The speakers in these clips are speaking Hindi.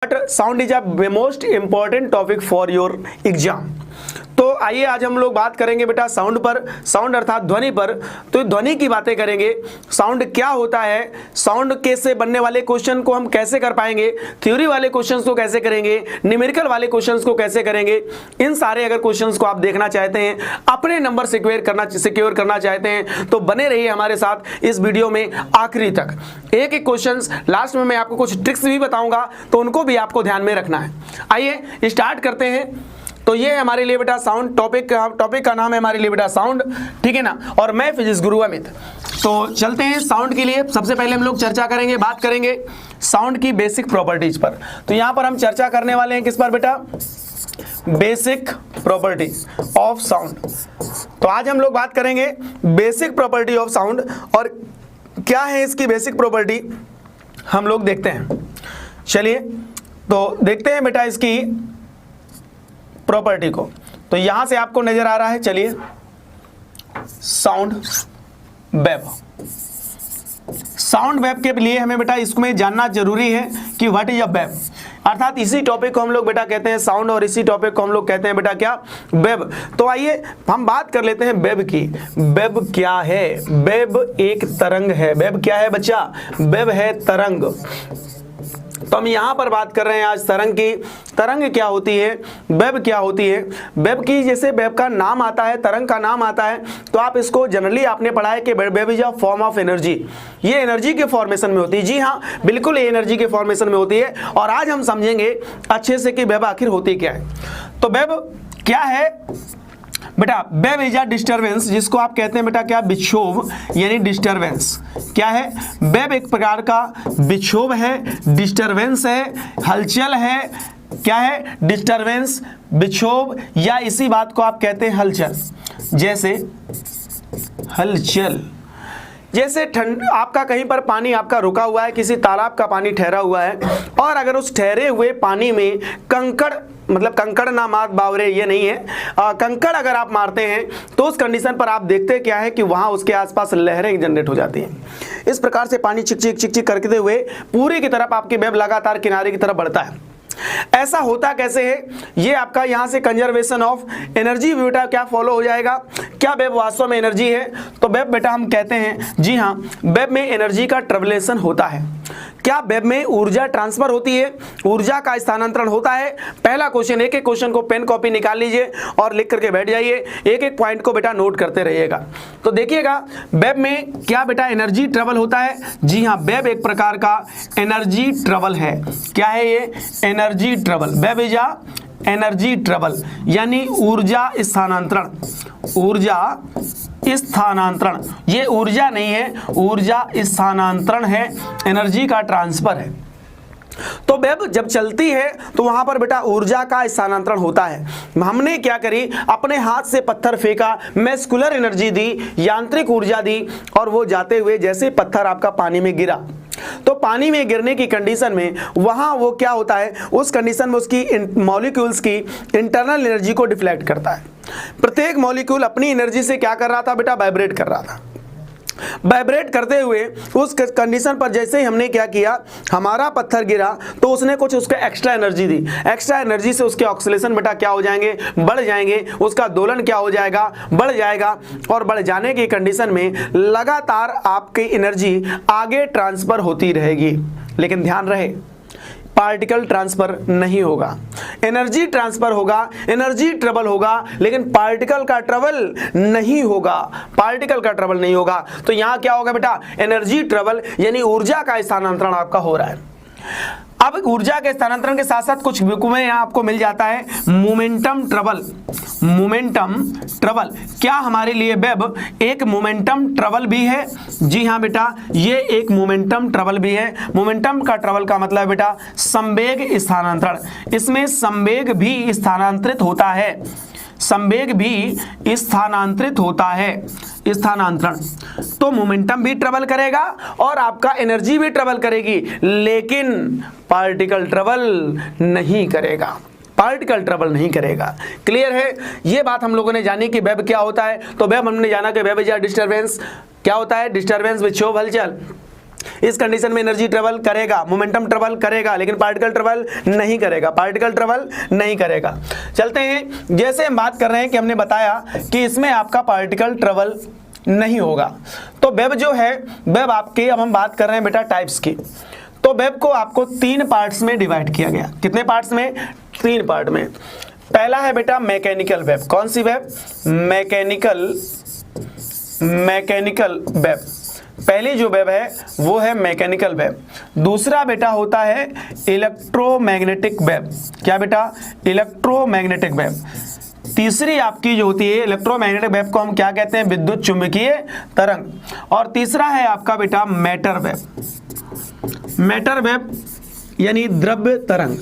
But sound is a most important topic for your exam. तो आइए आज हम लोग बात करेंगे बेटा साउंड पर, साउंड अर्थात ध्वनि पर। तो ध्वनि की बातें करेंगे, साउंड क्या होता है, साउंड के से बनने वाले क्वेश्चन को हम कैसे कर पाएंगे, थ्योरी वाले क्वेश्चंस को कैसे करेंगे, न्यूमेरिकल वाले क्वेश्चंस को कैसे करेंगे। इन सारे अगर क्वेश्चंस को आप देखना चाहते हैं, अपने नंबर सिक्योर करना चाहते हैं, तो बने रहिए हमारे साथ इस वीडियो में आखिरी तक। एक एक क्वेश्चंस लास्ट में मैं आपको कुछ ट्रिक्स भी बताऊंगा, तो उनको भी आपको ध्यान में रखना है। आइए स्टार्ट करते हैं। तो ये है हमारे लिए बेटा साउंड, टॉपिक का नाम है हमारे लिए बेटा साउंड, ठीक है ना। और मैं फिजिक्स गुरु अमित। तो चलते हैं साउंड के लिए। सबसे पहले हम लोग चर्चा करेंगे, बात करेंगे साउंड की बेसिक प्रॉपर्टीज पर। तो यहां पर हम चर्चा करने वाले हैं किस पर बेटा, बेसिक प्रॉपर्टीज ऑफ साउंड। तो आज हम लोग बात करेंगे बेसिक प्रॉपर्टी ऑफ साउंड, और क्या है इसकी बेसिक प्रॉपर्टी हम लोग देखते हैं। चलिए तो देखते हैं बेटा इसकी प्रॉपर्टी को। तो यहां से आपको नजर आ रहा है, चलिए साउंड वेव। साउंड वेव के लिए हमें बेटा इसमें जानना जरूरी है कि व्हाट इज अ वेव, अर्थात इसी टॉपिक को हम लोग बेटा कहते हैं साउंड, और इसी टॉपिक को हम लोग कहते हैं बेटा क्या, वेव। तो आइए हम बात कर लेते हैं वेव की। वेव क्या है? वेव एक तरंग है। वेव क्या है बच्चा? वेव है तरंग। तो हम यहां पर बात कर रहे हैं आज तरंग की। तरंग क्या होती है, वेव क्या होती है। वेव की जैसे वेव का नाम आता है, तरंग का नाम आता है, तो आप इसको जनरली आपने पढ़ा है कि wave is a form of energy. ये एनर्जी के फॉर्मेशन में होती है। जी हाँ, बिल्कुल ये एनर्जी के फॉर्मेशन में होती है। और आज हम समझेंगे अच्छे से कि वेव आखिर होती क्या है। तो वेव क्या है बेटा? वेव इज अ डिस्टरबेंस, जिसको आप कहते हैं बेटा क्या, विक्षोभ यानी डिस्टरबेंस। क्या है? वेव एक प्रकार का विक्षोभ है, डिस्टरबेंस है, हलचल है। क्या है? डिस्टरबेंस, विक्षोभ, या इसी बात को आप कहते हैं हलचल। जैसे हलचल, जैसे आपका कहीं पर पानी आपका रुका हुआ है, किसी तालाब का पानी ठहरा हुआ है, और अगर उस ठहरे हुए पानी में कंकड़, मतलब कंकड़ ना मार बावरे, ये नहीं है, कंकड़ अगर आप मारते हैं तो उस कंडीशन पर आप देखते क्या है कि वहां उसके आसपास लहरें जनरेट हो जाती हैं। इस प्रकार से पानी चिक चिक करते हुए पूरी की तरफ आपकी वेव लगातार किनारे की तरफ बढ़ता है। ऐसा होता कैसे है? ये आपका यहां से कंजर्वेशन ऑफ एनर्जी बेटा क्या फॉलो हो जाएगा। क्या वेव वास्तव में एनर्जी है? तो वेव बेटा हम कहते हैं, जी हां, वेव में एनर्जी का ट्रेवलेशन होता है। क्या वेव में ऊर्जा ट्रांसफर होती है, ऊर्जा का स्थानांतरण होता है? पहला क्वेश्चन, एक एक क्वेश्चन को पेन कॉपी निकाल लीजिए और लिख करके बैठ जाइए, एक एक पॉइंट को बेटा नोट करते रहिएगा। तो देखिएगा वेव में क्या बेटा एनर्जी ट्रेवल होता है। जी हाँ, वेव एक प्रकार का एनर्जी ट्रेवल है। क्या है ये? Energy travel. Wave is a energy travel यानी ऊर्जा स्थानांतरण। ऊर्जा स्थानांतरण, ये ऊर्जा नहीं है, ऊर्जा स्थानांतरण है, एनर्जी का ट्रांसफर है। तो वेव जब चलती है तो वहां पर बेटा ऊर्जा का स्थानांतरण होता है। हमने क्या करी, अपने हाथ से पत्थर फेंका, मस्कुलर एनर्जी दी, यांत्रिक ऊर्जा दी, और वो जाते हुए जैसे पत्थर आपका पानी में गिरा, तो पानी में गिरने की कंडीशन में वहां वो क्या होता है, उस कंडीशन में उसकी मॉलिक्यूल्स की इंटरनल एनर्जी को डिफ्लेक्ट करता है। प्रत्येक मॉलिक्यूल अपनी एनर्जी से क्या कर रहा था बेटा, वाइब्रेट कर रहा था। वाइब्रेट करते हुए उस कंडीशन पर जैसे ही हमने क्या किया, हमारा पत्थर गिरा, तो उसने कुछ उसका एक्स्ट्रा एनर्जी दी। एक्स्ट्रा एनर्जी से उसके ऑक्सीलेशन बेटा क्या हो जाएंगे, बढ़ जाएंगे, उसका दोलन क्या हो जाएगा, बढ़ जाएगा, और बढ़ जाने की कंडीशन में लगातार आपकी एनर्जी आगे ट्रांसफर होती रहेगी। लेकिन ध्यान रहे, पार्टिकल ट्रांसफर नहीं होगा, एनर्जी ट्रांसफर होगा, एनर्जी ट्रेवल होगा, लेकिन पार्टिकल का ट्रेवल नहीं होगा। पार्टिकल का ट्रेवल नहीं होगा। तो यहां क्या होगा बेटा, एनर्जी ट्रेवल यानी ऊर्जा का स्थानांतरण आपका हो रहा है। अब ऊर्जा के स्थानांतरण के साथ साथ कुछ बुक में यहाँ आपको मिल जाता है मोमेंटम ट्रेवल। मोमेंटम ट्रेवल क्या हमारे लिए वेब एक मोमेंटम ट्रेवल भी है। जी हाँ बेटा, ये एक मोमेंटम ट्रेवल भी है। मोमेंटम का ट्रेवल का मतलब बेटा संवेग स्थानांतरण। इसमें संवेग भी स्थानांतरित होता है, संवेग भी स्थानांतरित होता है, स्थानांतरण। तो मोमेंटम भी ट्रेवल करेगा और आपका एनर्जी भी ट्रेवल करेगी, लेकिन पार्टिकल ट्रेवल नहीं करेगा, पार्टिकल ट्रेवल नहीं करेगा। क्लियर है? ये बात हम लोगों ने जानी कि वेब क्या होता है। तो वेब हमने जाना कि वेब इज डिस्टर्बेंस। क्या होता है? डिस्टर्बेंस, विक्षोभ, हलचल। इस कंडीशन में एनर्जी ट्रेवल करेगा, मोमेंटम ट्रेवल करेगा, लेकिन पार्टिकल ट्रेवल नहीं करेगा, पार्टिकल ट्रेवल नहीं करेगा। चलते हैं, जैसे हम बात कर रहे हैं कि हमने बताया कि इसमें आपका पार्टिकल ट्रेवल नहीं होगा, तो वेब जो है, वेब आपके, अब हम बात कर रहे हैं बेटा टाइप्स की, तो वेब को आपको 3 पार्ट्स में डिवाइड किया गया। कितने पार्ट्स में? 3 पार्ट में। पहला है बेटा मैकेनिकल वेब। कौन सी वेब? Mechanical web. पहली जो वेब है वो है मैकेनिकल वेब। दूसरा बेटा होता है इलेक्ट्रोमैग्नेटिक वेब। क्या बेटा? Electromagnetic web. तीसरी आपकी जो होती है इलेक्ट्रोमैग्नेटिक वेब को हम क्या कहते हैं? विद्युत चुंबकीय तरंग। और तीसरा है आपका बेटा मैटर वेब। मैटर वेब यानी द्रव्य तरंग।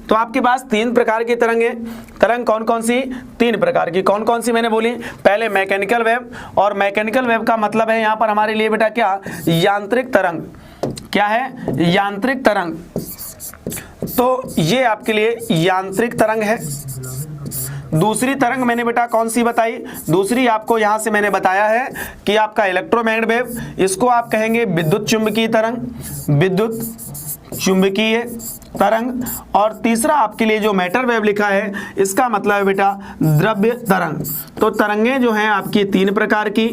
तो आपके पास 3 प्रकार की तरंग है। तरंग कौन कौन सी? 3 प्रकार की। कौन कौन सी मैंने बोली? पहले मैकेनिकल वेब, और मैकेनिकल वेब का मतलब है यहाँ पर हमारे लिए बेटा क्या? यांत्रिक तरंग। क्या है? यांत्रिक तरंग। तो ये आपके लिए यांत्रिक तरंग है। दूसरी तरंग मैंने बेटा कौन सी बताई? दूसरी आपको यहां से मैंने बताया है कि आपका इलेक्ट्रोमैग्नेटिक वेव, इसको आप कहेंगे विद्युत चुंबकीय तरंग, विद्युत चुंबकीय तरंग। और तीसरा आपके लिए जो मैटर वेव लिखा है, इसका मतलब है बेटा द्रव्य तरंग। तो तरंगें जो हैं आपकी 3 प्रकार की,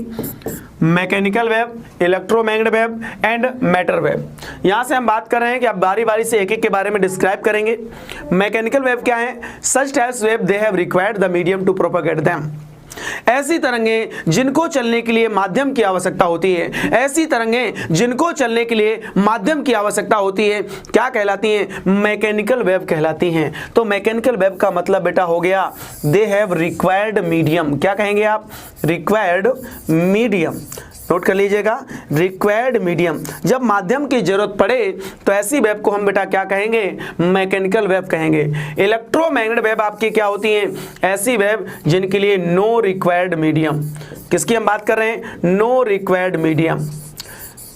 mechanical web, electromagnetic web and matter web. यहाँ से हम बात कर रहे हैं कि आप बारी बारी से एक एक के बारे में डिस्क्राइब करेंगे। मैकेनिकल वेब क्या है? Such types wave they have required the medium to propagate them. ऐसी तरंगें जिनको चलने के लिए माध्यम की आवश्यकता होती है, ऐसी तरंगें जिनको चलने के लिए माध्यम की आवश्यकता होती है, क्या कहलाती हैं? मैकेनिकल वेव कहलाती हैं। तो मैकेनिकल वेव का मतलब बेटा हो गया दे हैव रिक्वायर्ड मीडियम। क्या कहेंगे आप? Required medium. नोट कर लीजिएगा, रिक्वायर्ड मीडियम। जब माध्यम की जरूरत पड़े तो ऐसी वेब को हम बेटा क्या कहेंगे? मैकेनिकल वेब कहेंगे। इलेक्ट्रोमैग्नेटिक वेब आपकी क्या होती है? ऐसी वेब जिनके लिए नो रिक्वायर्ड मीडियम। किसकी हम बात कर रहे हैं? No required medium.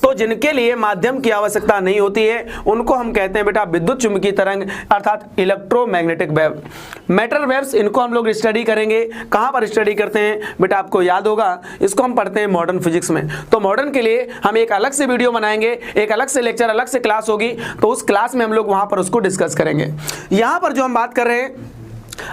तो जिनके लिए माध्यम की आवश्यकता नहीं होती है उनको हम कहते हैं बेटा विद्युत चुंबकीय तरंग, अर्थात इलेक्ट्रोमैग्नेटिक वेव। मैटर वेव्स, इनको हम लोग स्टडी करेंगे। कहां पर स्टडी करते हैं बेटा? आपको याद होगा, इसको हम पढ़ते हैं मॉडर्न फिजिक्स में। तो मॉडर्न के लिए हम एक अलग से वीडियो बनाएंगे, एक अलग से लेक्चर, अलग से क्लास होगी, तो उस क्लास में हम लोग वहां पर उसको डिस्कस करेंगे। यहां पर जो हम बात कर रहे हैं,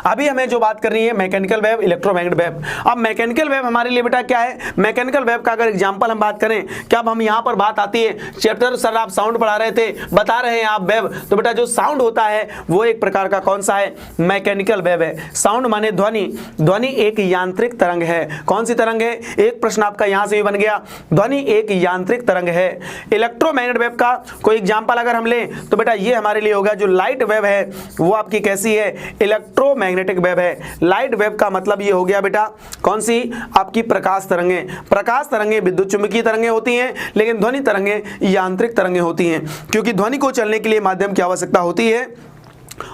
अभी हमें जो बात करनी है मैकेनिकल वेव, इलेक्ट्रोमैग्नेटिक वेव। अब मैकेनिकल वेव हमारे लिए बेटा क्या है? मैकेनिकल वेव का अगर एग्जांपल हम बात करें, क्या अब हम यहां पर बात आती है, चैप्टर सर आप साउंड पढ़ा रहे थे, बता रहे हैं आप वेव, तो बेटा जो साउंड होता है वो एक प्रकार का कौन सा है? मैकेनिकल वेव है। साउंड माने ध्वनि। ध्वनि एक यांत्रिक तरंग है। कौन सी तरंग है? एक प्रश्न आपका यहां से भी बन गया, ध्वनि एक यांत्रिक तरंग है। इलेक्ट्रोमैग्नेटिक वेव का कोई एग्जाम्पल अगर हम लें तो बेटा ये हमारे लिए होगा जो लाइट वेव है वो आपकी कैसी है? इलेक्ट्रोमैग्नेटिक वेव है। लाइट वेव का मतलब ये हो गया बेटा कौन सी? आपकी प्रकाश तरंगें। प्रकाश तरंगें विद्युत चुंबकीय तरंगें होती हैं, लेकिन ध्वनि तरंगें यांत्रिक तरंगें होती हैं, क्योंकि ध्वनि को चलने के लिए माध्यम की आवश्यकता होती है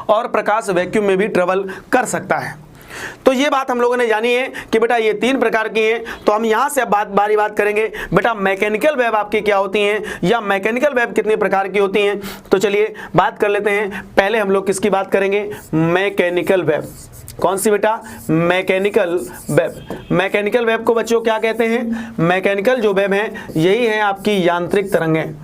और प्रकाश वैक्यूम में भी ट्रेवल कर सकता है। तो ये बात हम लोगों ने जानी है कि बेटा ये 3 प्रकार की हैं। तो हम यहां से बारी बात करेंगे बेटा मैकेनिकल वेव आपकी क्या होती हैं, या मैकेनिकल वेव कितने प्रकार की होती हैं। तो चलिए बात कर लेते हैं। पहले हम लोग किसकी बात करेंगे? Mechanical wave. कौन सी बेटा? Mechanical web. मैकेनिकल वेब को बच्चों क्या कहते हैं? मैकेनिकल जो वेब है यही है आपकी यांत्रिक तरंगें।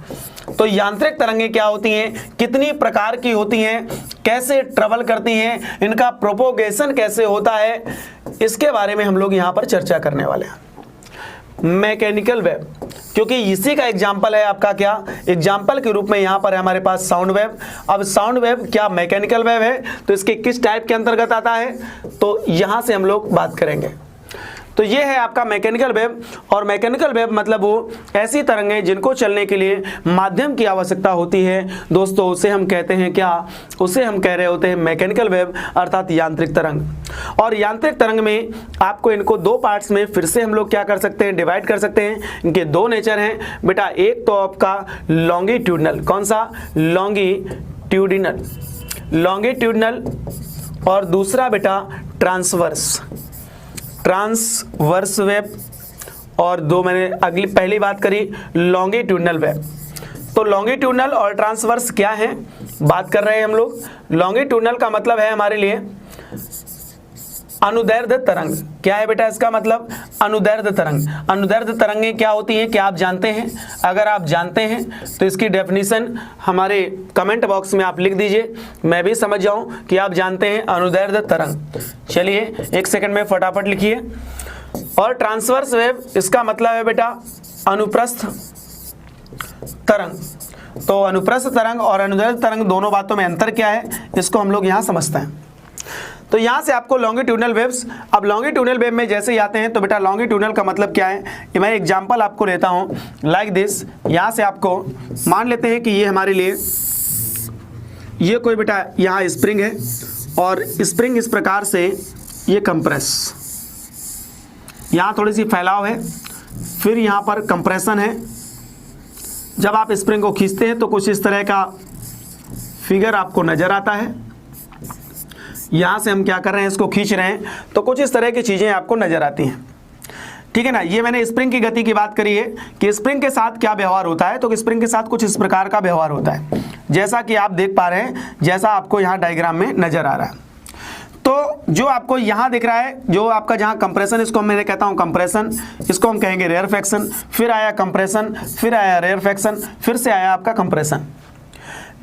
तो यांत्रिक तरंगें क्या होती हैं, कितनी प्रकार की होती हैं, कैसे ट्रेवल करती हैं, इनका प्रोपोगेशन कैसे होता है, इसके बारे में हम लोग यहां पर चर्चा करने वाले हैं। मैकेनिकल वेव, क्योंकि इसी का एग्जाम्पल है आपका क्या? एग्जाम्पल के रूप में यहां पर है हमारे पास साउंड वेव। अब साउंड वेव क्या मैकेनिकल वेव है, तो इसके किस टाइप के अंतर्गत आता है, तो यहां से हम लोग बात करेंगे। तो ये है आपका मैकेनिकल वेव। और मैकेनिकल वेव मतलब वो ऐसी तरंगें जिनको चलने के लिए माध्यम की आवश्यकता होती है दोस्तों, उसे हम कहते हैं क्या? उसे हम कह रहे होते हैं मैकेनिकल वेव, अर्थात यांत्रिक तरंग। और यांत्रिक तरंग में आपको इनको 2 पार्ट्स में फिर से हम लोग क्या कर सकते हैं? डिवाइड कर सकते हैं। इनके 2 नेचर हैं बेटा। एक तो आपका लॉन्गिट्यूडनल। कौन सा? Longitudinal, longitudinal. और दूसरा बेटा ट्रांसवर्स, ट्रांसवर्स वेव। और 2 मैंने अगली पहली बात करी लॉन्गिट्यूडनल वेव। तो लॉन्गिट्यूडनल और ट्रांसवर्स क्या है बात कर रहे हैं हम लोग। लॉन्गिट्यूडनल का मतलब है हमारे लिए अनुदैर्ध्य तरंग क्या है बेटा? इसका मतलब अनुदैर्ध्य तरंग। अनुदैर्ध्य तरंगें क्या होती हैं, क्या आप जानते हैं? अगर आप जानते हैं तो इसकी डेफिनेशन हमारे कमेंट बॉक्स में आप लिख दीजिए, मैं भी समझ जाऊं कि आप जानते हैं अनुदैर्ध्य तरंग। चलिए 1 सेकंड में फटाफट लिखिए। और ट्रांसवर्स वेव इसका मतलब है बेटा अनुप्रस्थ तरंग। तो अनुप्रस्थ तरंग और अनुदैर्ध्य तरंग दोनों बातों में अंतर क्या है, इसको हम लोग यहाँ समझते हैं। तो यहाँ से आपको लॉन्गिट्यूडनल वेव्स, अब लॉन्गिट्यूडनल वेव में जैसे ही आते हैं तो बेटा लॉन्गिट्यूडनल का मतलब क्या है, ये मैं एग्जांपल आपको लेता हूँ लाइक दिस। यहाँ से आपको मान लेते हैं कि ये हमारे लिए ये कोई बेटा यहाँ स्प्रिंग है और स्प्रिंग इस प्रकार से ये कंप्रेस, यहाँ थोड़ी सी फैलाव है, फिर यहाँ पर कंप्रेशन है। जब आप स्प्रिंग को खींचते हैं तो कुछ इस तरह का फिगर आपको नजर आता है। यहाँ से हम क्या कर रहे हैं, इसको खींच रहे हैं तो कुछ इस तरह की चीज़ें आपको नजर आती हैं, ठीक है ना। ये मैंने स्प्रिंग की गति की बात करी है कि स्प्रिंग के साथ क्या व्यवहार होता है, तो स्प्रिंग के साथ कुछ इस प्रकार का व्यवहार होता है, जैसा कि आप देख पा रहे हैं, जैसा आपको यहाँ डायग्राम में नजर आ रहा है। तो जो आपको यहाँ दिख रहा है, जो आपका जहाँ कंप्रेशन, इसको मैं कहता हूँ कंप्रेशन, इसको हम कहेंगे रेयरफैक्शन, फिर आया कंप्रेशन, फिर आया रेयरफैक्शन, फिर से आया आपका कंप्रेशन।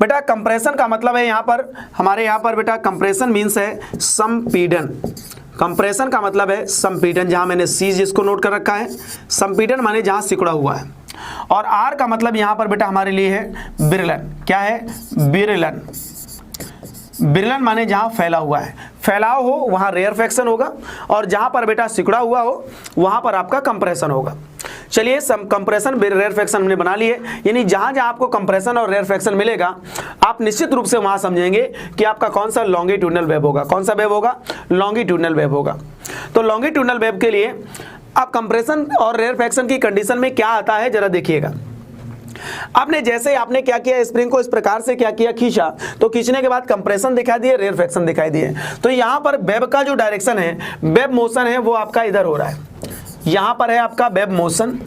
बेटा कंप्रेशन का मतलब है यहाँ पर, हमारे यहाँ पर बेटा कंप्रेशन मीन्स है संपीड़न। कंप्रेशन का मतलब है संपीड़न, जहाँ मैंने सी जिसको नोट कर रखा है, संपीड़न माने जहाँ सिकुड़ा हुआ है। और आर का मतलब यहाँ पर बेटा हमारे लिए है विरलन। क्या है? विरलन। विरलन माने जहाँ फैला हुआ है, फैलाव हो वहाँ रेयरफैक्शन होगा, और जहाँ पर बेटा सिकुड़ा हुआ हो वहाँ पर आपका कंप्रेशन होगा। चलिए कंप्रेशन रेयरफैक्शन हमने बना लिए, यानी जहाँ जहाँ आपको कंप्रेशन और रेयरफैक्शन मिलेगा आप निश्चित रूप से वहाँ समझेंगे कि आपका कौन सा लॉन्गिट्यूडनल वेव होगा। कौन सा वेव होगा? लॉन्गिट्यूडनल वेव होगा। तो लॉन्गिट्यूडनल वेव के लिए अब कंप्रेशन और रेयरफैक्शन की कंडीशन में क्या आता है जरा देखिएगा। आपने जैसे आपने क्या किया, स्प्रिंग को इस प्रकार से क्या किया, खींचा, तो खींचने के बाद कंप्रेशन दिखाई दिए, रेयरफैक्शन दिखाई दिए। तो यहाँ पर वेब का जो डायरेक्शन है, वेब मोशन है, वो आपका इधर हो रहा है। यहाँ पर है आपका वेब मोशन।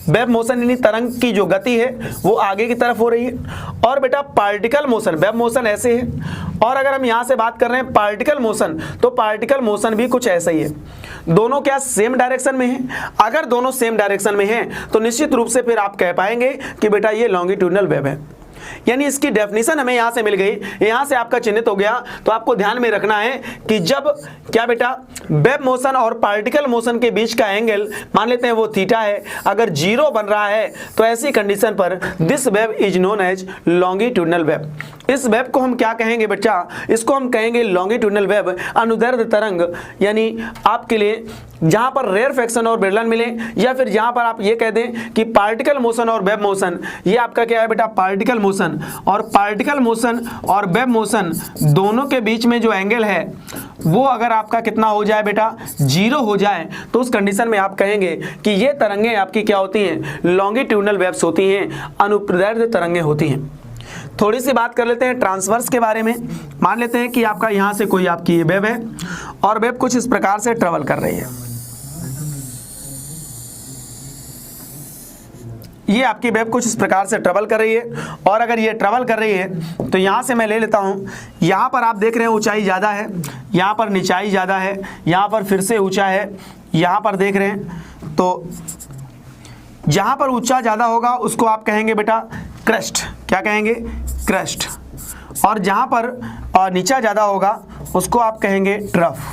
वेब मोशन यानी तरंग की जो गति है वो आगे की तरफ हो रही है। और बेटा पार्टिकल मोशन, वेब मोशन ऐसे है, और अगर हम यहाँ से बात कर रहे हैं पार्टिकल मोशन, तो पार्टिकल मोशन भी कुछ ऐसा ही है। दोनों क्या सेम डायरेक्शन में है? अगर दोनों सेम डायरेक्शन में हैं तो निश्चित रूप से फिर आप कह पाएंगे कि बेटा ये लॉन्गिट्यूडनल वेव है। यानी इसकी डेफिनेशन हमें यहाँ से मिल गई, यहाँ से आपका चिन्हित हो गया। तो आपको ध्यान में रखना है कि जब क्या बेटा वेब मोशन और पार्टिकल मोशन के बीच का एंगल मान लेते हैं वो थीटा है, अगर 0 बन रहा है तो ऐसी कंडीशन पर this wave is known as longitudinal wave. इस वेब को हम क्या कहेंगे बेटा? इसको हम कहेंगे लॉन्गिट्यूडनल वेव, अनुदैर्ध्य तरंग। यानी आपके लिए जहां पर रेयरफैक्शन और विरलन मिले, या फिर जहां पर आप ये कह दें कि पार्टिकल मोशन और वेब मोशन, ये आपका क्या है बेटा? Particle motion. और पार्टिकल मोशन और वेब मोशन दोनों के बीच में जो एंगल है वो अगर आपका कितना हो जाए बेटा? 0 हो जाए, तो उस कंडीशन में आप कहेंगे कि ये तरंगें आपकी क्या होती हैं? लॉन्गिट्यूडनल वेव्स होती हैं, अनुदैर्ध्य तरंगें होती हैं। थोड़ी सी बात कर लेते हैं ट्रांसवर्स के बारे में। मान लेते हैं कि आपका यहाँ से कोई आपकी ये वेब है और वेब कुछ इस प्रकार से ट्रेवल कर रही है। ये आपकी वेब कुछ इस प्रकार से ट्रेवल कर रही है, और अगर ये ट्रेवल कर रही है तो यहाँ से मैं ले लेता हूँ, यहाँ पर आप देख रहे हैं ऊंचाई ज़्यादा है, यहाँ पर निचाई ज़्यादा है, यहाँ पर फिर से ऊंचा है, यहाँ पर देख रहे हैं। तो जहाँ पर ऊंचा ज़्यादा होगा उसको आप कहेंगे बेटा क्रेस्ट। क्या कहेंगे? क्रेस्ट। और जहाँ पर नीचा ज़्यादा होगा उसको आप कहेंगे ट्रफ।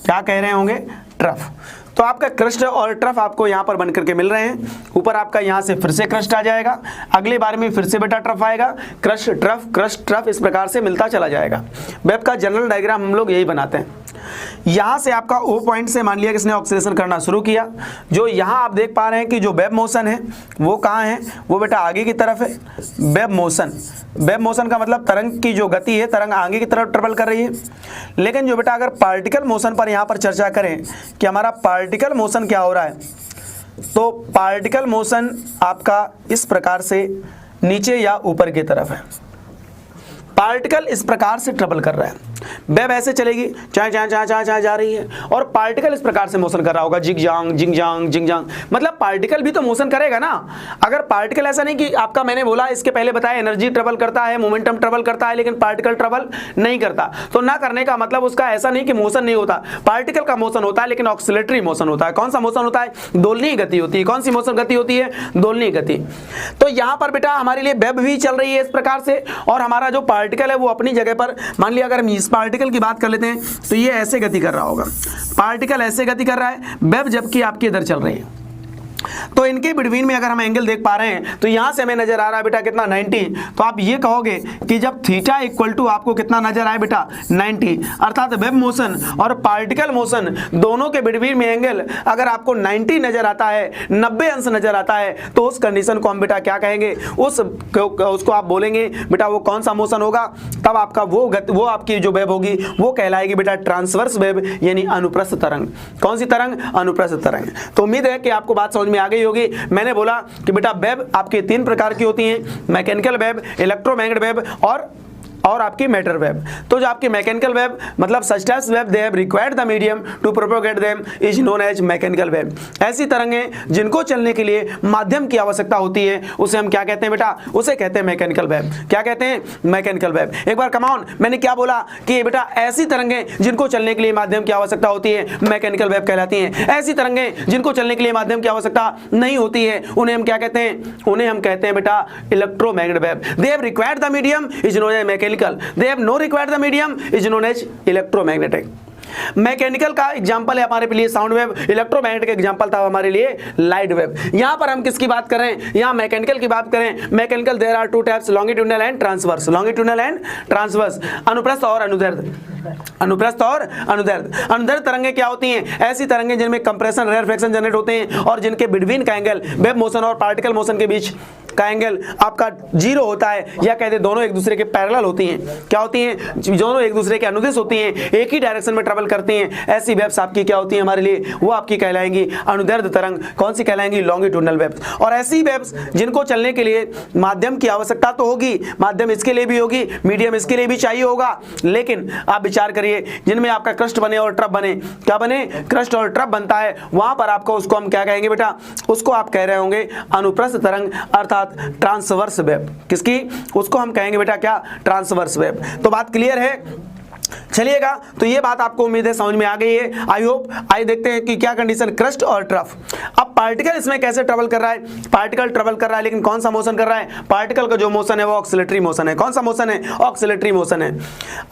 क्या कह रहे होंगे? ट्रफ। तो आपका क्रस्ट और ट्रफ आपको यहाँ पर बन करके मिल रहे हैं। ऊपर आपका यहाँ से फिर से क्रस्ट आ जाएगा, अगले बार में फिर से बेटा ट्रफ आएगा, क्रस्ट ट्रफ इस प्रकार से मिलता चला जाएगा। वेब का जनरल डायग्राम हम लोग यही बनाते हैं। यहाँ से आपका ओ पॉइंट से मान लिया किसने ऑक्सीडेशन करना शुरू किया। जो यहाँ आप देख पा रहे हैं कि जो वेब मोशन है वो कहाँ है? वो बेटा आगे की तरफ है। वेब मोशन, वेब मोशन का मतलब तरंग की जो गति है, तरंग आगे की तरफ ट्रेवल कर रही है। लेकिन जो बेटा अगर पार्टिकल मोशन पर यहाँ पर चर्चा करें कि हमारा पार्टिकल मोशन क्या हो रहा है, तो पार्टिकल मोशन आपका इस प्रकार से नीचे या ऊपर की तरफ है। पार्टिकल इस प्रकार से ट्रेवल कर रहा है। वेब ऐसे चलेगी, चाहे चाहे चाहे चाहे चाहे जा रही है, और पार्टिकल इस प्रकार से मोशन कर रहा होगा, जिग जांग जिंग जांग जिंग जांग। मतलब पार्टिकल भी तो मोशन करेगा ना। अगर पार्टिकल ऐसा नहीं कि आपका, मैंने बोला इसके पहले बताया, एनर्जी ट्रेवल करता है, मोमेंटम ट्रेवल करता है, लेकिन पार्टिकल ट्रेवल नहीं करता। तो ना करने का मतलब उसका ऐसा नहीं कि मोशन नहीं होता, पार्टिकल का मोशन होता है, लेकिन ऑक्सिलेटरी मोशन होता है। कौन सा मोशन होता है? दोलनीय गति होती है। कौन सी मोशन गति होती है? दोलनीय गति। तो यहां पर बेटा हमारे लिए वेब भी चल रही है इस प्रकार से, और हमारा जो पार्टिकल है वो अपनी जगह पर, मान लिया अगर हम इस पार्टिकल की बात कर लेते हैं तो ये ऐसे गति कर रहा होगा, पार्टिकल ऐसे गति कर रहा है, वेब जबकि आपकी इधर चल रही है। तो इनके बिटवीन में अगर हम एंगल देख पा रहे हैं तो यहां से हमें नजर आ रहा है बेटा कितना, 90। तो आप ये कहोगे कि जब थीटा इक्वल टू आपको कितना नजर आए बेटा, 90, अर्थात वेब मोशन और पार्टिकल मोशन दोनों के बिटवीन में एंगल अगर आपको 90 नजर आता है, 90 अंश नजर आता है, तो उस कंडीशन को हम बेटा क्या कहेंगे, उसको आप बोलेंगे बेटा वो कौन सा मोशन होगा, तब आपका वो आपकी जो वेब होगी वो कहलाएगी बेटा ट्रांसवर्स वेब, यानी अनुप्रस्थ तरंग। कौन सी तरंग? अनुप्रस्थ तरंग। तो उम्मीद है कि आपको बात समझ में आ गई होगी। मैंने बोला कि बेटा वेब आपके 3 प्रकार की होती हैं, मैकेनिकल वेब, इलेक्ट्रोमैग्नेटिक वेब और आपकी मैटर वेब। तो जो आपकी मैकेनिकल वेब मतलब substance wave, they have required the medium to propagate them is known as mechanical wave. ऐसी तरंगें जिनको चलने के लिए माध्यम की आवश्यकता होती है उसे हम क्या कहते हैं बेटा, उसे कहते हैं मैकेनिकल वेब। क्या कहते हैं? Mechanical web. एक बार कमाउन, मैंने क्या बोला कि बेटा ऐसी तरंगें जिनको चलने के लिए माध्यम की आवश्यकता होती है मैकेनिकल वेब कहलाती हैं। ऐसी तरंगें जिनको चलने के लिए माध्यम की आवश्यकता नहीं होती है उन्हें हम क्या कहते हैं? उन्हें हम कहते हैं बेटा electromagnetic wave. They have required the medium is known as mechanical, they have no required the medium is known as electromagnetic। Mechanical का एग्जांपल है हमारे लिए साउंड वेव, इलेक्ट्रोमैग्नेटिक एग्जांपल था हमारे लिए लाइट वेव। यहां पर हम किसकी बात कर रहे हैं? यहां मैकेनिकल की बात करें। Mechanical there are 2 types, longitudinal and transverse. Longitudinal and transverse, अनुप्रस्थ और अनुदैर्ध्य। अनुप्रस्थ और अनुदैर्ध्य। अनुदैर्ध्य तरंगें क्या होती हैं? ऐसी तरंगें जिनमें कंप्रेशन रेयरफैक्शन जनरेट होते हैं और जिनके बिटवीन का एंगल वेब मोशन और पार्टिकल मोशन के बीच का एंगल आपका 0 होता है, या कहते हैं दोनों एक दूसरे के पैरेलल होती हैं। क्या होती हैं? दोनों एक दूसरे के अनुदिश होती हैं, एक ही डायरेक्शन में ट्रेवल करती हैं। ऐसी वेब्स आपकी क्या होती हैं हमारे लिए? वो आपकी कहलाएंगी अनुदैर्ध्य तरंग। कौन सी कहलाएंगी? Longitudinal webs. और ऐसी वेब्स जिनको चलने के लिए माध्यम की आवश्यकता तो होगी, माध्यम इसके लिए भी होगी, मीडियम इसके लिए भी चाहिए होगा, लेकिन आप विचार करिए जिनमें आपका क्रस्ट बने और ट्रफ बने, क्या बने? क्रस्ट और ट्रफ बनता है, वहां पर आपको उसको हम क्या कहेंगे बेटा? उसको आप कह रहे होंगे अनुप्रस्थ तरंग अर्थात ट्रांसवर्स वेब। किसकी? उसको हम कहेंगे बेटा क्या? Transverse web. तो बात क्लियर है? चलिएगा, तो ये बात आपको उम्मीद है समझ में आ गई है, आई होप। आइए देखते हैं कि क्या कंडीशन क्रस्ट और ट्रफ। अब पार्टिकल इसमें कैसे ट्रेवल कर रहा है? पार्टिकल ट्रेवल कर रहा है, लेकिन कौन सा मोशन कर रहा है? पार्टिकल का जो मोशन है वो ऑक्सिलेटरी मोशन है। कौन सा मोशन है? ऑक्सिलेटरी मोशन है।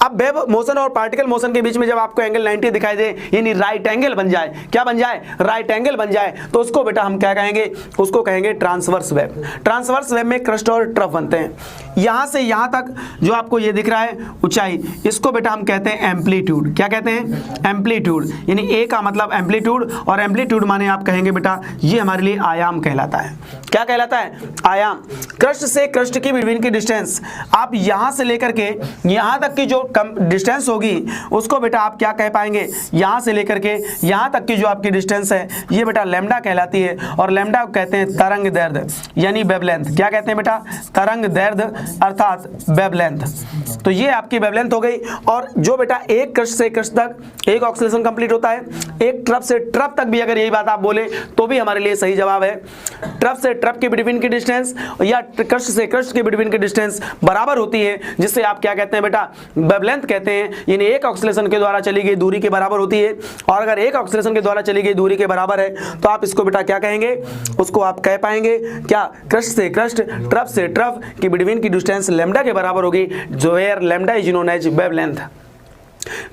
अब वेब मोशन और पार्टिकल मोशन के बीच में जब आपको एंगल 90 दिखाई दे, यानी राइट एंगल बन जाए, क्या बन जाए? राइट एंगल बन जाए, तो उसको बेटा हम क्या कहेंगे? उसको कहेंगे ट्रांसवर्स वेब। ट्रांसवर्स वेब में क्रस्ट और ट्रफ बनते हैं। यहां से यहां तक जो आपको ये दिख रहा है ऊंचाई, इसको बेटा हम कहते हैं एम्पलीट्यूड। क्या कहते हैं? एम्पलीट्यूड। यानी ए का मतलब एम्पलीट्यूड, और एम्पलीट्यूड माने आप कहेंगे बेटा ये हमारे लिए आयाम कहलाता है। क्या कहलाता है? आयाम। क्रस्ट से क्रस्ट की बिटवीन की डिस्टेंस, आप यहां से लेकर के यहां तक की जो डिस्टेंस होगी उसको बेटा आप क्या कह पाएंगे? यहां से लेकर के यहां तक की जो आपकी डिस्टेंस है ये बेटा लैम्डा कहलाती है, और लैम्डा को कहते हैं तरंग दैर्ध्य यानी वेवलेंथ। क्या कहते हैं बेटा? तरंग दैर्ध्य अर्थात वेवलेंथ। तो ये आपकी वेवलेंथ हो गई। और जो बेटा एक क्रस्ट से क्रस्ट तक एक ऑक्सीलेशन कंप्लीट होता है, एक ट्रफ से ट्रफ तक भी अगर यही बात आप बोले तो भी हमारे लिए सही जवाब है। ट्रफ से ट्रफ के बिटवीन की डिस्टेंस या क्रस्ट से क्रस्ट के बिटवीन की डिस्टेंस बराबर होती है, जिससे आप क्या कहते हैं बेटा? वेवलेंथ कहते हैं। यानी एक ऑक्सीलेशन के द्वारा चली गई दूरी के बराबर होती है, और अगर एक ऑक्सीलेशन के द्वारा चली गई दूरी के बराबर है तो आप इसको बेटा क्या कहेंगे? उसको आप कह पाएंगे क्या? क्रस्ट से क्रस्ट, ट्रफ से ट्रफ की बिटवीन की डिस्टेंस लैम्डा के बराबर होगी, जो where lambda is known as wavelength.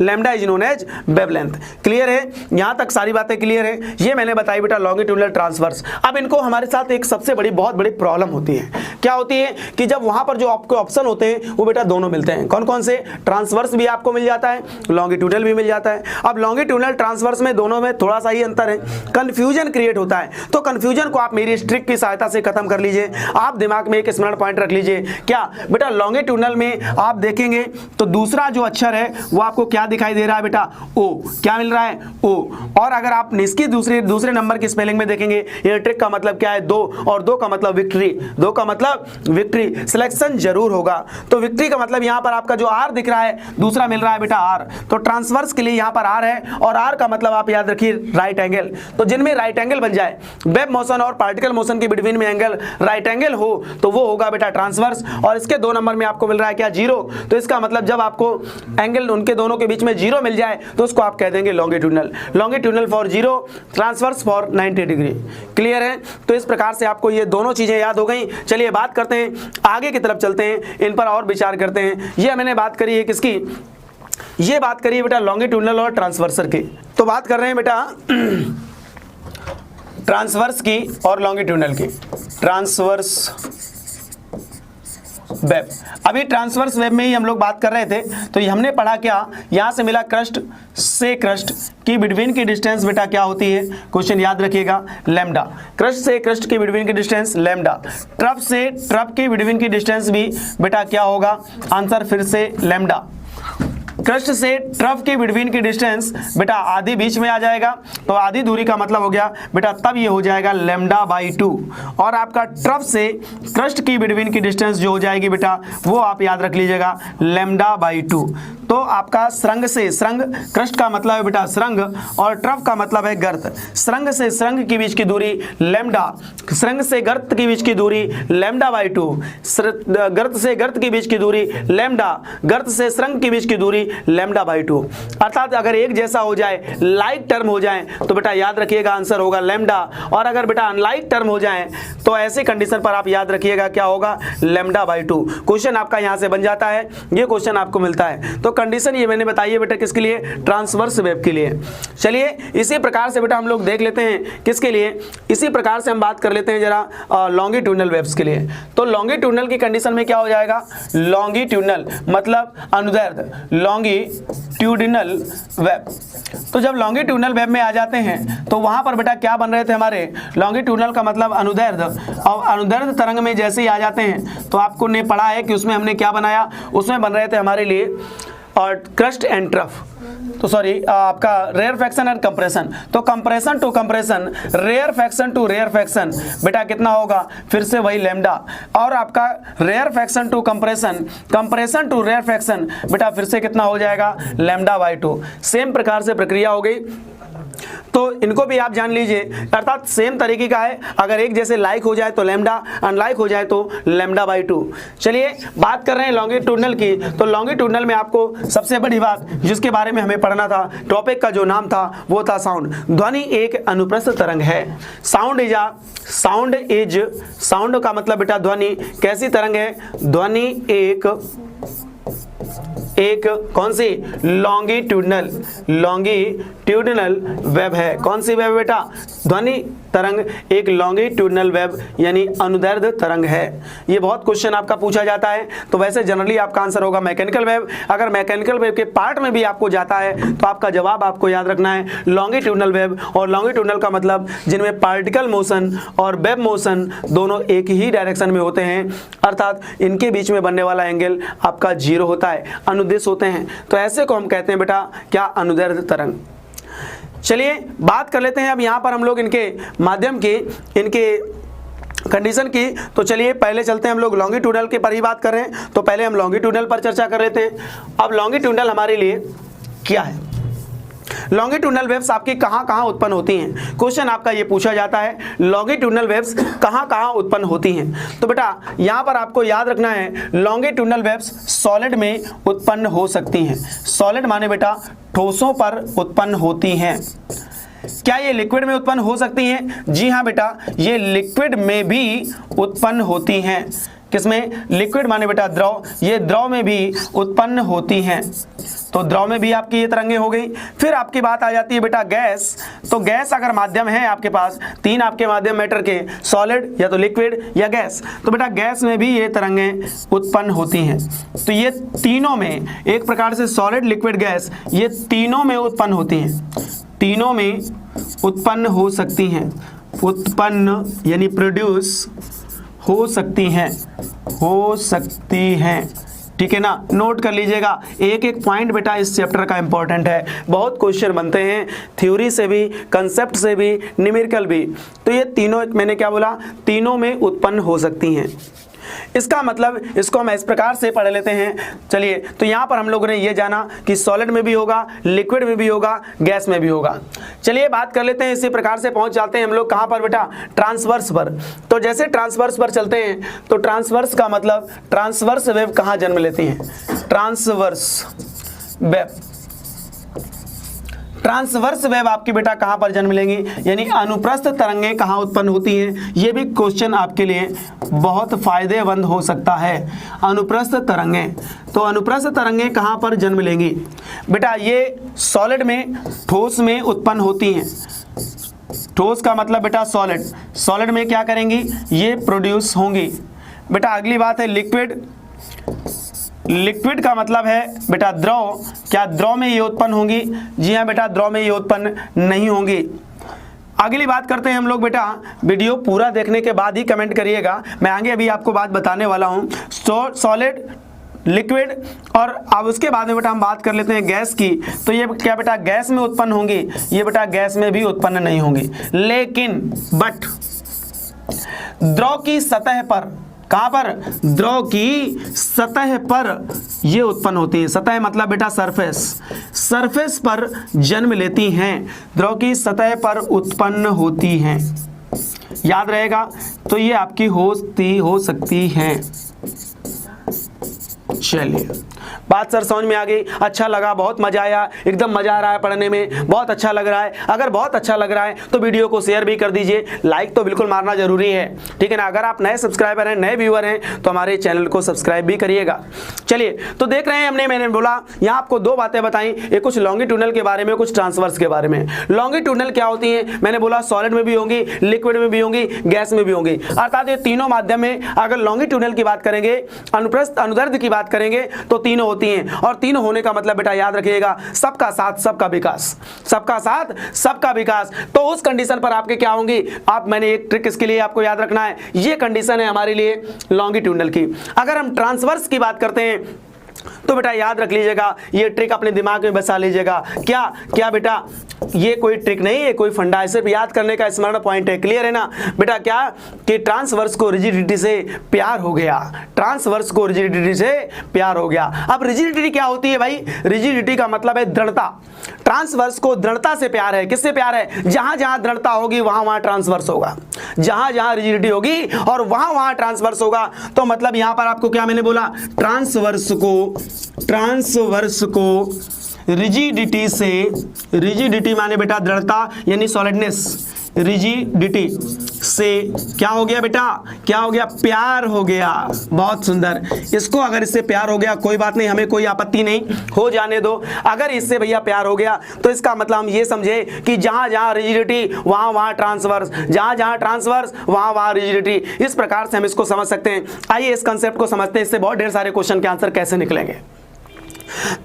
Lambda is known as wavelength. Clear है? यहां तक सारी बातें क्लियर है। ये मैंने बताई बेटा लॉन्गिट्यूडनल ट्रांसवर्स। अब इनको हमारे साथ एक सबसे बड़ी बहुत बड़ी प्रॉब्लम होती है। क्या होती है? कि जब वहां पर जो आपको ऑप्शन होते हैं वो बेटा दोनों मिलते हैं। कौन कौन से? ट्रांसवर्स भी आपको मिल जाता है, लॉन्गिट्यूडनल भी मिल जाता है। अब लॉन्गिट्यूडनल ट्रांसवर्स में दोनों में थोड़ा सा ही अंतर है, कंफ्यूजन क्रिएट होता है। तो कंफ्यूजन को आप मेरी स्ट्रिक की सहायता से खत्म कर लीजिए। आप दिमाग में एक स्मरण पॉइंट रख लीजिए। क्या बेटा? लॉन्गिट्यूडनल में आप देखेंगे तो दूसरा जो अक्षर है वो आपको क्या दिखाई दे रहा है बेटा ओ, क्या मिल रहा है ओ। और अगर आप इसकी दूसरे नंबर की स्पेलिंग में देखेंगे, ये ट्रिक का मतलब क्या है दो, और दो का मतलब विक्ट्री, दो का मतलब विक्ट्री, सिलेक्शन जरूर होगा। तो विक्ट्री का मतलब यहां पर आपका जो आर दिख रहा है दूसरा मिल रहा है बेटा आर, तो ट्रांसवर्स के लिए यहां पर आर है, और आर का मतलब आप याद रखिए राइट एंगल। तो जिनमें राइट एंगल बन जाए, वेब मोशन और पार्टिकल मोशन के बिटवीन में एंगल राइट एंगल हो, तो वो होगा बेटा ट्रांसवर्स। और इसके 2 नंबर में आपको मिल रहा है क्या 0, तो इसका मतलब जब आपको एंगल उनके दोनों के बीच में 0 मिल जाए तो उसको आप कह देंगे longitudinal, longitudinal for 0, transverse for 90 degree. Clear है? तो इस प्रकार से आपको ये दोनों चीजें याद हो गई। चलिए बात करते हैं आगे की तरफ, चलते हैं इन पर और विचार करते हैं। ये मैंने बात करी है किसकी, ये बात करिए बेटा लॉन्गिट्यूडनल और ट्रांसवर्सर की। तो बात कर रहे हैं बेटा ट्रांसवर्स की और लॉन्गिट्यूडनल की। ट्रांसवर्स वेब, अभी ट्रांसवर्स वेब में ही हम लोग बात कर रहे थे, तो हमने पढ़ा क्या, यहां से मिला क्रस्ट से क्रस्ट की बिटवीन की डिस्टेंस बेटा क्या होती है, क्वेश्चन याद रखिएगा लैम्डा। क्रस्ट से क्रस्ट की बिटवीन की डिस्टेंस लैम्डा, ट्रफ से ट्रफ की बिटवीन की डिस्टेंस भी बेटा क्या होगा, आंसर फिर से लैम्डा। क्रस्ट से ट्रफ के बिटवीन की डिस्टेंस बेटा आधी बीच में आ जाएगा, तो आधी दूरी का मतलब हो गया बेटा तब ये हो जाएगा लैम्डा बाई 2। और आपका ट्रफ से क्रस्ट की बिटवीन की डिस्टेंस जो हो जाएगी बेटा वो आप याद रख लीजिएगा लैम्डा बाई 2। तो आपका श्रृंग से श्रृंग, क्रस्ट का मतलब है बेटा श्रृंग और ट्रफ का मतलब है गर्त। श्रृंग से श्रृंग की बीच की दूरी लैम्डा, श्रृंग से गर्त की बीच की दूरी लैम्डा बाई 2, गर्त से गर्त की बीच की दूरी लैम्डा, गर्त से श्रृंग की बीच की दूरी लैम्डा बाई 2। अर्थात अगर एक जैसा हो जाए, लाइक टर्म हो जाए, तो बेटा याद रखिएगा आंसर होगा लैम्डा, और अगर बेटा अनलाइक टर्म हो जाए तो ऐसी कंडीशन पर आप याद रखिएगा क्या होगा लैम्डा बाई 2। क्वेश्चन आपका यहां से बन जाता है, ये क्वेश्चन आपको मिलता है। तो कंडीशन ये मैंने बताई है बेटा किसके लिए, ट्रांसवर्स वेब के लिए। चलिए इसी प्रकार से बेटा हम लोग देख लेते हैं किसके लिए, इसी प्रकार से हम बात कर लेते हैं जरा लॉन्गिट्यूडनल वेब्स के लिए। तो लॉन्गिट्यूडनल की कंडीशन में क्या हो जाएगा, लॉन्गिट्यूडनल मतलब अनुदैर्ध्य, लॉन्गिट्यूडिनल वेब। तो जब लॉन्गिट्यूडनल वेब में आ जाते हैं तो वहां पर बेटा क्या बन रहे थे हमारे, लॉन्गिट्यूडनल का मतलब अनुदैर्ध्य, और अनुदैर्ध्य तरंग में जैसे ही आ जाते हैं तो आपको ने पढ़ा है कि उसमें हमने क्या बनाया, उसमें बन रहे थे हमारे लिए और क्रस्ट एंड ट्रफ, तो सॉरी आपका रेयरफैक्शन एंड कंप्रेशन। तो compression to compression, rarefaction to rarefaction बेटा कितना होगा, फिर से वही लैम्डा, और आपका rarefaction to compression, compression to rarefaction बेटा फिर से कितना हो जाएगा लैम्डा बाई 2। सेम प्रकार से प्रक्रिया हो गई, तो इनको भी आप जान लीजिए, अर्थात सेम तरीके का है। अगर एक जैसे लाइक हो जाए तो लैम्डा, अनलाइक हो जाए तो लैम्डा बाई 2। चलिए बात कर रहे हैं लॉन्गिट्यूडनल की। तो लॉन्गिट्यूडनल में आपको सबसे बड़ी बात जिसके बारे में हमें पढ़ना था, टॉपिक का जो नाम था वो था साउंड। ध्वनि एक अनुप्रस्थ तरंग है। साउंड का मतलब बेटा ध्वनि कैसी तरंग है, ध्वनि एक कौन सी, लॉन्गिट्यूडनल वेब है। कौन सी वेब बेटा, ध्वनि तरंग एक लॉन्गिट्यूडनल वेब यानी अनुदैर्ध्य तरंग है। ये बहुत क्वेश्चन आपका पूछा जाता है। तो वैसे जनरली आपका आंसर होगा मैकेनिकल वेब। अगर मैकेनिकल वेब के पार्ट में भी आपको जाता है तो आपका जवाब आपको याद रखना है लॉन्गिट्यूडनल वेब। और लॉन्गिट्यूडनल का मतलब जिनमें पार्टिकल मोशन और वेब मोशन दोनों एक ही डायरेक्शन में होते हैं, अर्थात इनके बीच में बनने वाला एंगल आपका 0 होता है, अनुदिश होते हैं। तो ऐसे को हम कहते हैं बेटा क्या, अनुदैर्ध्य तरंग। चलिए बात कर लेते हैं अब यहाँ पर हम लोग इनके माध्यम की, इनके कंडीशन की। तो चलिए पहले चलते हैं हम लोग लॉन्गिट्यूडनल के पर ही बात कर रहे हैं, तो पहले हम लॉन्गिट्यूडनल पर चर्चा कर लेते हैं। अब लॉन्गिट्यूडनल हमारे लिए क्या है, लॉन्गिट्यूडनल वेव्स आपकी कहां कहां उत्पन्न होती हैं। क्वेश्चन आपका ये पूछा जाता है लॉन्गिट्यूडनल वेव्स कहां कहां उत्पन्न होती हैं। तो बेटा यहां पर आपको याद रखना है लॉन्गिट्यूडनल वेव्स सॉलिड में उत्पन्न हो सकती हैं। सॉलिड माने बेटा ठोसों पर उत्पन्न होती हैं। क्या ये लिक्विड में उत्पन्न हो सकती हैं? जी हाँ बेटा, ये लिक्विड में भी उत्पन्न होती हैं। किसमें? लिक्विड माने बेटा द्रव, ये द्रव में भी उत्पन्न होती हैं। तो द्रव में भी आपकी ये तरंगे हो गई। फिर आपकी बात आ जाती है बेटा गैस। तो गैस अगर माध्यम है आपके पास, 3 आपके माध्यम मैटर के, सॉलिड या तो लिक्विड या गैस, तो बेटा गैस में भी ये तरंगे उत्पन्न होती हैं। तो ये तीनों में, एक प्रकार से सॉलिड, लिक्विड, गैस, ये तीनों में उत्पन्न होती हैं, तीनों में उत्पन्न हो सकती हैं। उत्पन्न यानी प्रोड्यूस हो सकती हैं, हो सकती हैं। ठीक है ना, नोट कर लीजिएगा, एक एक पॉइंट बेटा इस चैप्टर का इंपॉर्टेंट है, बहुत क्वेश्चन बनते हैं थ्योरी से भी, कंसेप्ट से भी, न्यूमेरिकल भी। तो ये तीनों मैंने क्या बोला, तीनों में उत्पन्न हो सकती हैं। इसका मतलब इसको हम इस प्रकार से पढ़ लेते हैं। चलिए, तो यहाँ पर हम लोगों ने ये जाना कि सॉलिड में भी होगा, लिक्विड में भी होगा, गैस में भी होगा। चलिए बात कर लेते हैं, इसी प्रकार से पहुंच जाते हैं हम लोग कहाँ पर बेटा, ट्रांसवर्स पर। तो जैसे ट्रांसवर्स पर चलते हैं, तो ट्रांसवर्स का मतलब ट्रांसवर्स वेव कहाँ जन्म लेती हैं, ट्रांसवर्स वेव। ट्रांसवर्स वेव आपकी बेटा कहां पर जन्म लेंगी, यानी अनुप्रस्थ तरंगें कहां उत्पन्न होती हैं। ये भी क्वेश्चन आपके लिए बहुत फायदेमंद हो सकता है। अनुप्रस्थ तरंगें, तो अनुप्रस्थ तरंगें कहां पर जन्म लेंगी बेटा, ये सॉलिड में, ठोस में उत्पन्न होती हैं। ठोस का मतलब बेटा सॉलिड, सॉलिड में क्या करेंगी, ये प्रोड्यूस होंगी। बेटा अगली बात है लिक्विड। लिक्विड का मतलब है बेटा द्रव, क्या द्रव में ये उत्पन्न होंगी, जी हाँ बेटा द्रव में ये उत्पन्न नहीं होंगी। अगली बात करते हैं हम लोग बेटा, वीडियो पूरा देखने के बाद ही कमेंट करिएगा, मैं आगे अभी आपको बात बताने वाला हूँ। सॉलिड, लिक्विड, और अब उसके बाद में बेटा हम बात कर लेते हैं गैस की। तो ये क्या बेटा गैस में उत्पन्न होंगी, ये बेटा गैस में भी उत्पन्न नहीं होंगी, लेकिन बट द्रव की सतह पर, कहां पर, द्रव की सतह पर ये उत्पन्न होती है। सतह मतलब बेटा सरफेस, सरफेस पर जन्म लेती हैं, द्रव की सतह पर उत्पन्न होती हैं, याद रहेगा। तो ये आपकी हो सकती हैं। चलिए, बात सर समझ में आ गई, अच्छा लगा, बहुत मजा आया, एकदम मजा आ रहा है पढ़ने में, बहुत अच्छा लग रहा है। अगर बहुत अच्छा लग रहा है तो वीडियो को शेयर भी कर दीजिए, लाइक तो बिल्कुल मारना जरूरी है, ठीक है ना। अगर आप नए सब्सक्राइबर हैं, नए व्यूअर हैं, तो हमारे चैनल को सब्सक्राइब भी करिएगा। चलिए, तो देख रहे हैं मैंने बोला यहाँ आपको दो बातें बताई, एक कुछ लॉन्गिट्यूडनल के बारे में, कुछ ट्रांसवर्स के बारे में। लॉन्गिट्यूडनल क्या होती है, मैंने बोला सॉलिड में भी होंगी, लिक्विड में भी होंगी, गैस में भी होंगी, अर्थात ये तीनों माध्यम में। अगर लॉन्गिट्यूडनल की बात करेंगे, अनुप्रस्थ अनुदैर्ध्य की बात करेंगे, तो तीनों होती हैं। और तीनों होने का मतलब बेटा याद रखिएगा, सबका साथ सबका विकास, सबका साथ सबका विकास। तो उस कंडीशन पर आपके क्या होंगी, आप, मैंने एक ट्रिक इसके लिए आपको याद रखना है, ये कंडीशन है हमारे लिए लॉन्गिट्यूडनल की। अगर हम ट्रांसवर्स की बात करते हैं तो बेटा याद रख लीजिएगा, ये ट्रिक अपने दिमाग में बसा लीजिएगा। क्या क्या बेटा, ये कोई ट्रिक नहीं है, कोई फंडा है, सिर्फ याद करने का स्मरण पॉइंट है। क्लियर है ना बेटा, क्या कि ट्रांसवर्स को रिजिडिटी से प्यार हो गया, ट्रांसवर्स को रिजिडिटी से प्यार हो गया। अब रिजिडिटी क्या होती है भाई, रिजिडिटी का मतलब है दृढ़ता। ट्रांसवर्स को दृढ़ता से प्यार है, किससे प्यार है, जहां जहां दृढ़ता होगी वहां वहां ट्रांसवर्स होगा, जहां जहां रिजिडिटी होगी और वहां वहां ट्रांसवर्स होगा। तो मतलब यहां पर आपको क्या मैंने बोला, ट्रांसवर्स को रिजिडिटी से, रिजिडिटी माने बेटा दृढ़ता यानी सॉलिडनेस, रिजिडिटी से क्या हो गया बेटा, क्या हो गया, प्यार हो गया। बहुत सुंदर, इसको अगर इससे प्यार हो गया कोई बात नहीं, हमें कोई आपत्ति नहीं, हो जाने दो। अगर इससे भैया प्यार हो गया तो इसका मतलब हम ये समझे कि जहां जहां रिजिडिटी वहां वहां ट्रांसवर्स, जहां जहां ट्रांसवर्स वहां वहां रिजिडिटी। इस प्रकार से हम इसको समझ सकते हैं। आइए इस कंसेप्ट को समझते हैं, इससे बहुत ढेर सारे क्वेश्चन के आंसर कैसे निकलेंगे।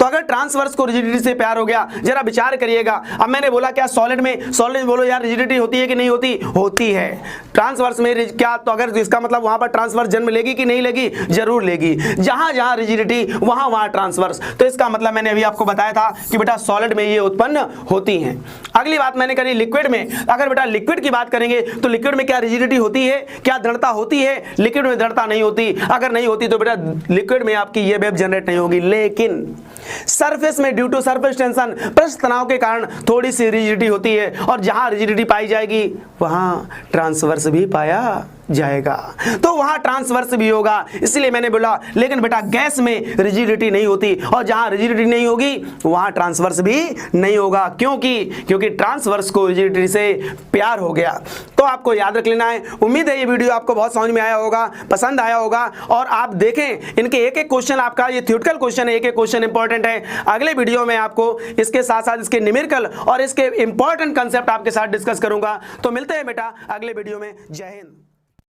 तो अगर ट्रांसवर्स को रिजिडिटी से प्यार हो गया, जरा विचार करिएगा। अब मैंने बोला क्या सॉलिड में, सॉलिड में बोलो यार रिजिडिटी होती है कि नहीं होती, होती है। ट्रांसवर्स में क्या, तो अगर इसका मतलब वहां पर ट्रांसवर्स जन्म लेगी कि नहीं लेगी, जरूर लेगी। जहां जहां रिजिडिटी वहां वहां ट्रांसवर्स। तो इसका मतलब मैंने अभी आपको बताया था कि बेटा सॉलिड में ये उत्पन्न होती हैं। अगली बात मैंने करी लिक्विड में। अगर बेटा लिक्विड की बात करेंगे तो लिक्विड में क्या रिजिडिटी होती है, क्या दृढ़ता होती है, लिक्विड में दृढ़ता नहीं होती। अगर नहीं होती तो बेटा लिक्विड में आपकी ये वेव जनरेट नहीं होगी। लेकिन सरफेस में ड्यू टू सरफेस टेंशन, पृष्ठ तनाव के कारण थोड़ी सी रिजिडिटी होती है, और जहां रिजिडिटी पाई जाएगी वहां ट्रांसवर्स भी पाया जाएगा, तो वहां ट्रांसवर्स भी होगा। इसलिए मैंने बोला, लेकिन बेटा गैस में रिजिडिटी नहीं होती, और जहां रिजिडिटी नहीं होगी वहां ट्रांसवर्स भी नहीं होगा। क्योंकि ट्रांसवर्स को रिजिडिटी से प्यार हो गया। तो आपको याद रख लेना है। उम्मीद है ये वीडियो आपको बहुत समझ में आया होगा, पसंद आया होगा। और आप देखें इनके एक एक क्वेश्चन, आपका ये थ्योरेटिकल क्वेश्चन है, एक एक क्वेश्चन इंपॉर्टेंट है। अगले वीडियो में आपको इसके साथ साथ इसके न्यूमेरिकल और इसके इंपॉर्टेंट कंसेप्ट आपके साथ डिस्कस करूंगा। तो मिलते हैं बेटा अगले वीडियो में। जय हिंद।